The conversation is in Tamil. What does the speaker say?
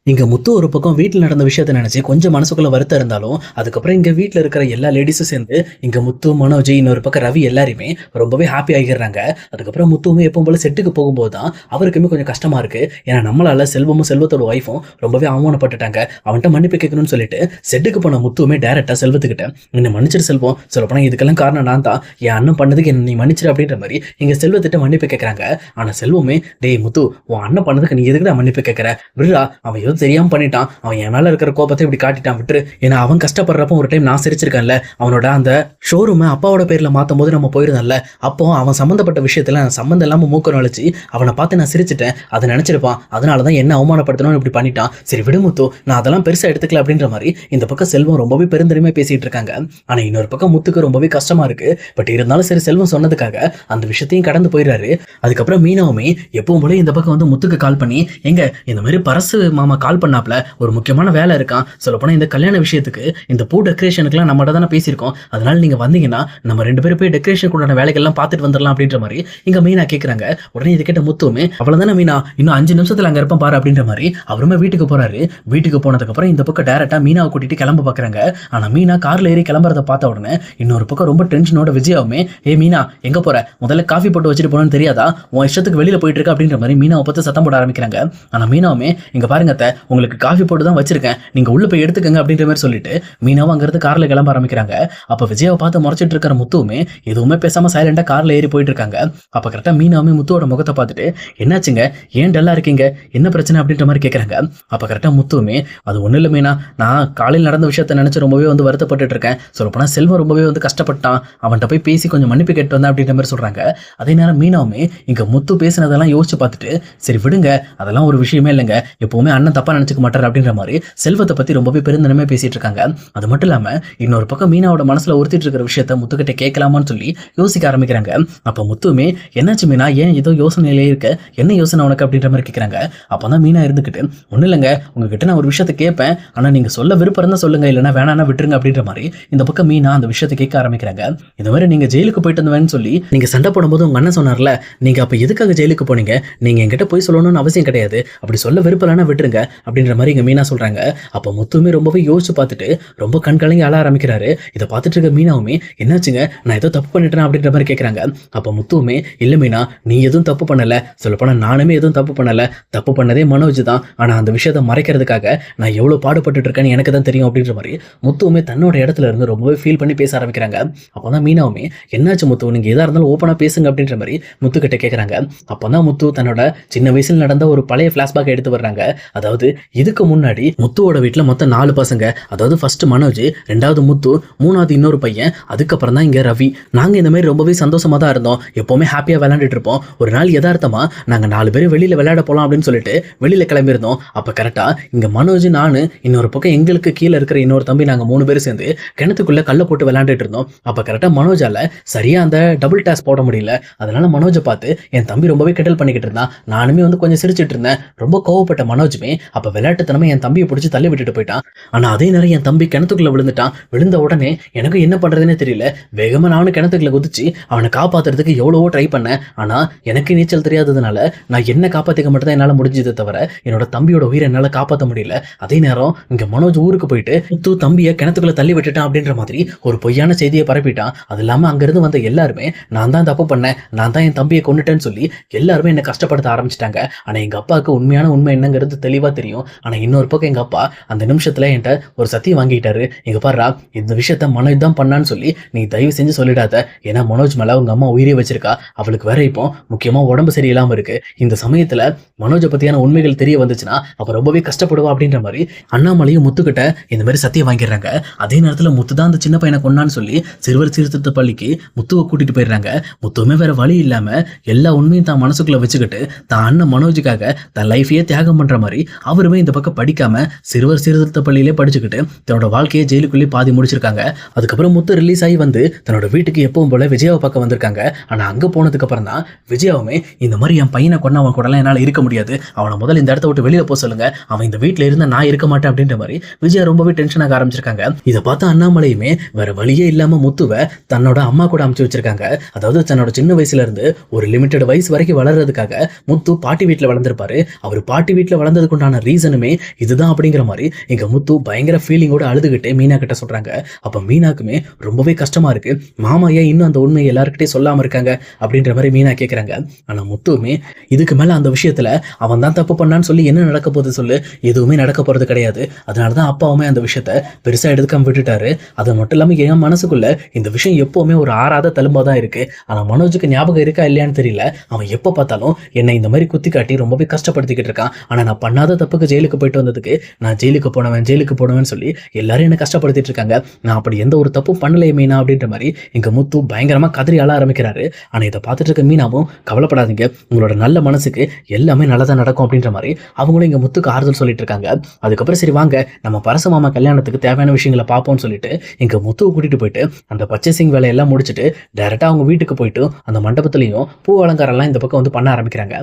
இங்க முத்து ஒரு பக்கம் வீட்ல நடந்த விஷயத்த நினைச்சு கொஞ்சம் மனசுக்குள்ள வருத்தம் இருந்தாலும், அதுக்கப்புறம் இங்க வீட்ல இருக்கிற எல்லா லேடீஸும் சேர்ந்து, இங்க முத்து, மனோஜ், இன்னொரு பக்கம் ரவி எல்லாருமே ரொம்பவே ஹாப்பி ஆகிடுறாங்க. அதுக்கப்புறம் முத்துவுமே எப்பவும் போல செட்டுக்கு போகும்போது தான் அவருக்குமே கொஞ்சம் கஷ்டமா இருக்கு. ஏன்னா நம்மளால செல்வமும், செல்வத்தோட ஒய்ஃபும் ரொம்பவே அவமானப்பட்டுட்டாங்க. அவன்ட்ட மன்னிப்பு கேட்கணும்னு சொல்லிட்டு செட்டுக்கு போன முத்துவுமே டைரக்ட்டா செல்வத்துக்கிட்ட, "என்ன மன்னிச்சிடு செல்வம். சொல்லப்போனா இதுக்கெல்லாம் காரணம் நான் தான். என் அண்ணன் பண்ணதுக்கு என்ன நீ மன்னிச்சிடு" அப்படின்ற மாரி இங்க செல்வத்திட்ட மன்னிப்பு கேட்கறாங்க. ஆனா செல்வமே, "டேய் முத்து, உன் அண்ணன் பண்ணதுக்கு நீ எதுக்குடா மன்னிப்பு கேட்கற? விட்றா. அவன் ஏதோ தெரியாம பண்ணிட்டான். அவன் என் மேல இருக்கிற கோபத்தை இப்படி காட்டிட்டான், விட்டுரு." ஏன்னா அவன் கஷ்டப்படுறப்போ ஒரு டைம் நான் சிரிச்சிருக்கேன்ல. அவனோட அந்த ஷோரூமை அப்பாவோட பேர்ல மாத்தும்போது நம்ம போயிருந்தோம்ல. அப்போ அவன் சம்மந்தப்பட்ட விஷயத்துல நான் சம்மந்தம் இல்லாம மூக்க நுழைச்சு அவனை பார்த்து நான் சிரிச்சிட்டேன். அதை நினைச்சிருப்பான். அதனால தான் என்ன அவமானப்படுத்தணும்னு இப்படி பண்ணிட்டான். சரி விடு முத்து, நான் அதெல்லாம் பெருசா எடுத்துக்கல அப்படின்ற மாதிரி இந்த பக்கம் செல்வம் ரொம்பவே பெருந்தன்மையா பேசிட்டு இருக்காங்க. ஆனா இன்னொரு பக்கம் முத்துக்கு ரொம்பவே கஷ்டமா இருக்கு. பட் இருந்தாலும் சரி, செல்வம் சொன்னதுக்காக அந்த விஷயத்தையும் கடந்து போயிடுறாரு. அதுக்கப்புறம் மீனாவுமே எப்பவும் போல இந்த பக்கம் வந்து முத்துக்கு கால் பண்ணி, எங்க இந்த மாதிரி பரசு மாமா கால் பண்ணாப்ல, ஒரு முக்கியமான வேலை இருக்கான். சொல்லப்போனா இந்த கல்யாண விஷயத்துக்கு, இந்த பூ டெக்கரேஷனுக்குலாம் நம்மகிட்ட தானே பேசியிருக்கோம். அதனால நீங்க வந்தீங்கன்னா நம்ம 2 பேரும் போய் டெக்கரேஷனுக்கு உண்டான வேலைகள்லாம் பார்த்துட்டு வந்துடலாம் அப்படின்ற மாதிரி இங்க மீனா கேட்கறாங்க. உடனே இது கேட்ட முத்துவுமே, அவ்வளவுதானே மீனா, இன்னும் 5 நிமிஷத்துல அங்க இருப்பேன் பாரு அப்படின்ற மாதிரி அவருமே வீட்டுக்கு போறாரு. வீட்டுக்கு போனதுக்கு அப்புறம் இந்த பக்கம் டைரக்டா மீனாவை கூட்டிட்டு கிளம்ப பாக்குறாங்க. ஆனா மீனா கார்ல ஏறி கிளம்புறத பார்த்த உடனே இன்னொரு பக்கம் ரொம்ப டென்ஷனோட விஜயாவுமே, "ஏ மீனா, எங்க போற? முதல்ல காஃபி போட்டு வச்சுட்டு போனோன்னு தெரியாதா? உன் இஷ்டத்துக்கு வெளியில போயிட்டு இருக்க" அப்படின்ற மாதிரி மீனாவை பார்த்து சத்தம் போட ஆரம்பிக்கிறாங்க. ஆனா மீனாவுமே, "இங்க பாருங்க அத்தை, உங்களுக்கு காஃபி போட்டு தான் வச்சிருக்கேன், நீங்க உள்ள போய் எடுத்துக்கங்க" அப்படின்ற மாதிரி சொல்லிட்டு மீனாவும் அங்கிருந்து கார்ல கிளம்ப ஆரம்பிக்கிறாங்க. அப்ப விஜயாவை பார்த்து முறைச்சிட்டு இருக்கிற முத்துவுமே எதுவுமே பேசாம சைலண்டா கார்ல ஏறி போயிட்டு இருக்காங்க. அப்ப கரெக்டா மீனாவுமே முத்துவோட முகத்தை பார்த்துட்டு, "என்னாச்சுங்க, ஏன் டல்லா இருக்கீங்க, என்ன பிரச்சனை?" அப்படின்ற மாதிரி கேட்கறாங்க. அப்ப கரெக்டா முத்துவுமே, "அது ஒண்ணு இல்ல மீனா, நான் காலையில் நடந்த விஷயத்த நினைச்சு ரொம்பவே வந்து வருத்தப்பட்டு இருக்கேன். சொல்லப்போனா செல்வம் ரொம்பவே வந்து கஷ்டப்பட்டான், அவன்கிட்ட போய் பேசி கொஞ்சம் மன்னிப்பு கேட்டு வந்தேன்" அப்படின்ற மாதிரி சொல்றாங்க. அதே நேரம் மீனாவுமே இங்க முத்து பேசினதெல்லாம் யோசிச்சு பார்த்துட்டு, "சரி விடுங்க, அதெல்லாம் ஒரு விஷயமே இல்லைங்க, எப்பவுமே அண்ணன் தப்பா நினைச்சுக்க மாட்டார்" அப்படின்ற மாதிரி செல்வத்தை பத்தி ரொம்பவே பெருந்தனமே பேசிட்டு இருக்காங்க. அது மட்டும் இல்லாம இன்னொரு பக்கம் மீனாவோட மனசுல உறுத்திட்டு இருக்கிற விஷயத்த முத்துக்கிட்ட கேட்கலாமான்னு சொல்லி யோசிக்க ஆரம்பிக்கிறாங்க. அப்ப முத்துவுமே, "என்னாச்சு மீனா, ஏன் ஏதோ யோசனையிலே இருக்க, என்ன யோசனை உனக்கு?" அப்படின்ற மாதிரி கேட்கறாங்க. அப்பதான் மீனா இருந்துகிட்டு, "ஒன்றும் இல்லைங்க, உங்ககிட்ட நான் ஒரு விஷயத்த கேட்பேன், ஆனா நீங்க சொல்ல விருப்பம் இருந்தா சொல்லுங்க, இல்லைன்னா வேணான்னா விட்டுருங்க" அப்படின்ற மாதிரி இந்த பக்கம் மீனா அந்த விஷயத்தை கேட்க ஆரம்பிக்கிறாங்க. இந்த மாதிரி நீங்க ஜெயிலுக்கு போயிட்டு வந்தவன்னு சொல்லி நீங்க சண்டை போடும்போது உங்க அண்ணன் சொன்னார்ல, நீங்க அப்ப எதுக்காக ஜெயிலுக்கு போனீங்க? நீங்க என்கிட்ட போய் சொல்லணும்னு அவசியம் கிடையாது, அப்படி சொல்ல விருப்பம் இல்லைன்னா விட்டுருங்க அப்படின்ற மாதிரி இங்க மீனா சொல்றாங்க. அப்ப முத்துவுமே ரொம்பவே யோசிச்சு பார்த்துட்டு ரொம்ப கண் கலங்கி அழ ஆரம்பிக்கிறாரு. இதை பார்த்துட்டு இருக்க மீனாவுமே, "என்னாச்சுங்க, நான் ஏதோ தப்பு பண்ணிட்டேன்" அப்படின்ற மாதிரி கேட்கறாங்க. அப்ப முத்துவுமே, "இல்ல மீனா, நீ எதுவும் தப்பு பண்ணல, சொல்லப்போனா நானுமே எதுவும் தப்பு பண்ணல, தப்பு பண்ணதே மனோஜ் தான். ஆனா அந்த விஷயத்தை மறைக்கிறதுக்காக நான் எவ்வளவு பாடுபட்டு இருக்கேன்னு எனக்கு தான் தெரியும்" அப்படின்ற மாதிரி முத்துவுமே தன்னோட இடத்துல இருந்து ரொம்பவே ஃபீல் பண்ணி பேச ஆரம்பிக்கிறாங்க. அப்பதான் மீனாவுமே, "என்னாச்சு முத்து, நீங்க எதா இருந்தாலும் ஓப்பனா பேசுங்க" அப்படின்ற மாதிரி முத்துக்கிட்ட கேட்கறாங்க. அப்பதான் முத்து தன்னோட சின்ன வயசுல நடந்த ஒரு பழைய பிளாஷ்பேக் எடுத்து வர்றாங்க. அதாவது இதுக்கு முன்னாடி முத்துவோட வீட்டுல மொத்தம் 4 பசங்க. அதாவது ஃபர்ஸ்ட் மனோஜ், 2வது முத்து, 3வது இன்னொரு பையன், அதுக்கப்புறம் தான் இங்க ரவி. நாங்க இந்த மாதிரி ரொம்பவே சந்தோஷமா தான் இருந்தோம், எப்பவுமே ஹாப்பியா விளையாண்டுட்டு இருப்போம். ஒரு நாள் யதார்த்தமா நாங்க 4 பேரும் வெளியில விளையாட போலாம் அப்படின்னு சொல்லிட்டு வெளியில கிளம்பியிருந்தோம். அப்ப கரெக்டா இங்க மனோஜ், நானு, இன்னொரு பக்கம் எங்களுக்கு கீழே இருக்கிற இன்னொரு தம்பி, நாங்க 3 பேரும் சேர்ந்து கிணத்துக்குள்ள கல்ல போட்டு விளையாண்டுட்டு இருந்தோம். அப்ப கரெக்டா மனோஜால சரியா அந்த டபுள் டாஸ் போட முடியல. அதனால மனோஜை பார்த்து என் தம்பி ரொம்பவே கிண்டல் பண்ணிக்கிட்டு இருந்தான். நானுமே வந்து கொஞ்சம் சிரிச்சிட்டு இருந்தேன். ரொம்ப கோவப்பட்ட மனோஜுமே அப்ப விளையாட்டுத்தனமா என் தம்பியை பிடிச்சி தள்ளி விட்டுட்டு போயிட்டான். ஆனா அதே நேரம் என் தம்பி கிணத்துக்குள்ள விழுந்துட்டான். விழுந்த உடனே எனக்கு என்ன பண்றதுன்னே தெரியல. வேகமா நானும் கிணத்துக்குள்ள குதிச்சு அவனை காப்பாத்துறதுக்கு எவ்வளவோ ட்ரை பண்ணேன். ஆனா எனக்கு நீச்சல் தெரியாததுனால நான் என்ன காப்பாத்திக்க மட்டும் தான் என்னால முடிஞ்சதை தவிர என்னோட தம்பியோட உயிரை என்னால காப்பாற்ற முடியல. அதே நேரம் இங்க மனோஜ் ஊருக்கு போயிட்டு முத்து தம்பியை கிணத்துக்குள்ள தள்ளி விட்டுட்டான் அப்படின்ற மாதிரி ஒரு பொய்யான செய்தியை பரப்பிட்டான். அது இல்லாம அங்கிருந்து வந்த எல்லாருமே நான் தான் தப்பு பண்ணேன், நான் தான் என் தம்பியை கொண்டுட்டேன்னு சொல்லி எல்லாருமே என்ன கஷ்டப்படுத்த ஆரம்பிச்சிட்டாங்க. ஆனா எங்க அப்பாவுக்கு உண்மையான உண்மை என்னங்கிறது தெளிவா தெரியும். ஆனா இன்னொரு பக்கம் எங்க அப்பா அந்த நிமிஷத்துல என்கிட்ட ஒரு சத்தியம் வாங்கிட்டாரு. "இங்க பாருடா, இந்த விஷயத்த மனோஜ் தான் பண்ணான்னு சொல்லி நீ தயவு செஞ்சு சொல்லிடாத. ஏன்னா மனோஜ் மேல உங்க அம்மா உயிரே வச்சிருக்கா. அவளுக்கு வேற இப்போ முக்கியமா உடம்பு சரியில்லாம இருக்கு. இந்த சமயத்துல மனோஜை பத்தியான உண்மைகள் தெரிய வந்துச்சுன்னா அவ ரொம்பவே கஷ்டப்படுவா" அப்படின்ற மாதிரி அண்ணாமலையும் முத்துக்கிட்ட இந்த மாதிரி சத்தியம் வாங்கிடுறாங்க. அதே நேரத்துல முத்து தான் அந்த சின்ன பையனை கொண்டான்னு சொல்லி சிறுவர் சீர்திருத்த பள்ளிக்கு முத்துவை கூட்டிட்டு போயிடுறாங்க. முத்துவுமே வேற வழி இல்லாம எல்லா உண்மையும் தான் மனசுக்குள்ள வச்சுக்கிட்டு தான் அண்ணன் மனோஜுக்காக தன் லைஃபையே தியாகம் பண்ற மாதிரி அவருமே இந்த பக்கம் படிக்காம சிறுவர் சீர்திருத்த பள்ளியிலே படிச்சுக்கிட்டு தன்னோட வாழ்க்கையை ஜெயிலுக்குள்ளே பாதி முடிச்சிருக்காங்க. அதுக்கப்புறம் முத்து ரிலீஸ் ஆகி வந்து தன்னோட வீட்டுக்கு எப்பவும் போல விஜயாவை பார்க்க வந்திருக்காங்க. ஆனா அங்க போனதுக்கு அப்புறம் தான் விஜயாவுமே, "இந்த மாதிரி என் பையனை கொண்டவன் கூட எல்லாம் என்னால இருக்க முடியாது, அவனை முதல்ல இந்த இடத்த விட்டு வெளியில போக சொல்லுங்க, அவன் இந்த வீட்டுல இருந்தா நான் இருக்க மாட்டேன்" அப்படின்ற மாதிரி விஜயா ரொம்பவே டென்ஷன் ஆக ஆரம்பிச்சிருக்காங்க. இதை பார்த்து அண்ணாமலையுமே வேற வழியே இல்லாம முத்துவை தன்னோட அம்மா கூட அமுச்சு வச்சிருக்காங்க. அதாவது தன்னோட சின்ன வயசுல இருந்து ஒரு லிமிட்டட் வயசு வரைக்கும் வளர்றதுக்காக முத்து பாட்டி வீட்டுல வளர்ந்திருப்பாரு. அவர் பாட்டி வீட்டுல வளர்ந்ததுக்கு உண்டான பண்ணதுக்கான ரீசனுமே இதுதான் அப்படிங்கிற மாதிரி எங்க முத்து பயங்கர ஃபீலிங்கோட அழுதுகிட்டே மீனா கிட்ட சொல்றாங்க. அப்ப மீனாக்குமே ரொம்பவே கஷ்டமா இருக்கு. மாமா ஏன் இன்னும் அந்த உண்மையை எல்லாருக்கிட்டையும் சொல்லாம இருக்காங்க அப்படின்ற மாதிரி மீனா கேட்கறாங்க. ஆனா முத்துவுமே இதுக்கு மேல அந்த விஷயத்துல அவன் தான் தப்பு பண்ணான்னு சொல்லி என்ன நடக்க போகுது சொல்லு, எதுவுமே நடக்க போறது கிடையாது. அதனாலதான் அப்பாவுமே அந்த விஷயத்த பெருசா எடுக்காம விட்டுட்டாரு. அது மட்டும் இல்லாம என் மனசுக்குள்ள இந்த விஷயம் எப்பவுமே ஒரு ஆறாத தழும்பா தான் இருக்கு. ஆனா மனோஜுக்கு ஞாபகம் இருக்கா இல்லையான்னு தெரியல. அவன் எப்ப பார்த்தாலும் என்னை இந்த மாதிரி குத்தி காட்டி ரொம்பவே கஷ்டப்படுத்திக்கிட்டு இருக்கான். ஆனா நான் பண்ணாத தப்புக்கு ஜெயிலுக்கு போயிட்டு வந்ததுக்கு நான் ஜெயிலுக்கு போனவன் சொல்லி எல்லாரும் என்ன கஷ்டப்படுத்திட்டு இருக்காங்க. நான் அப்படி எந்த ஒரு தப்பும் பண்ணலையே மீனா அப்படின்ற மாதிரி எங்க முத்து பயங்கரமா கதறி அழ ஆரம்பிக்கிறாரு. ஆனா இதை பார்த்துட்டு இருக்க மீனாவும் கவலைப்படாதீங்க, உங்களோட நல்ல மனசுக்கு எல்லாமே நல்லதா நடக்கும் அப்படின்ற மாதிரி அவங்களும் எங்க முத்துக்கு ஆறுதல் சொல்லிட்டு இருக்காங்க. அதுக்கப்புறம் சரி வாங்க நம்ம பரசு மாமா கல்யாணத்துக்கு தேவையான விஷயங்களை பார்ப்போம்னு சொல்லிட்டு எங்க முத்துவை கூட்டிட்டு போயிட்டு அந்த பர்ச்சேசிங் வேலையெல்லாம் முடிச்சுட்டு டைரக்டா அவங்க வீட்டுக்கு போயிட்டு அந்த மண்டபத்திலையும் பூ அலங்காரம் எல்லாம் இந்த பக்கம் வந்து பண்ண ஆரம்பிக்கிறாங்க.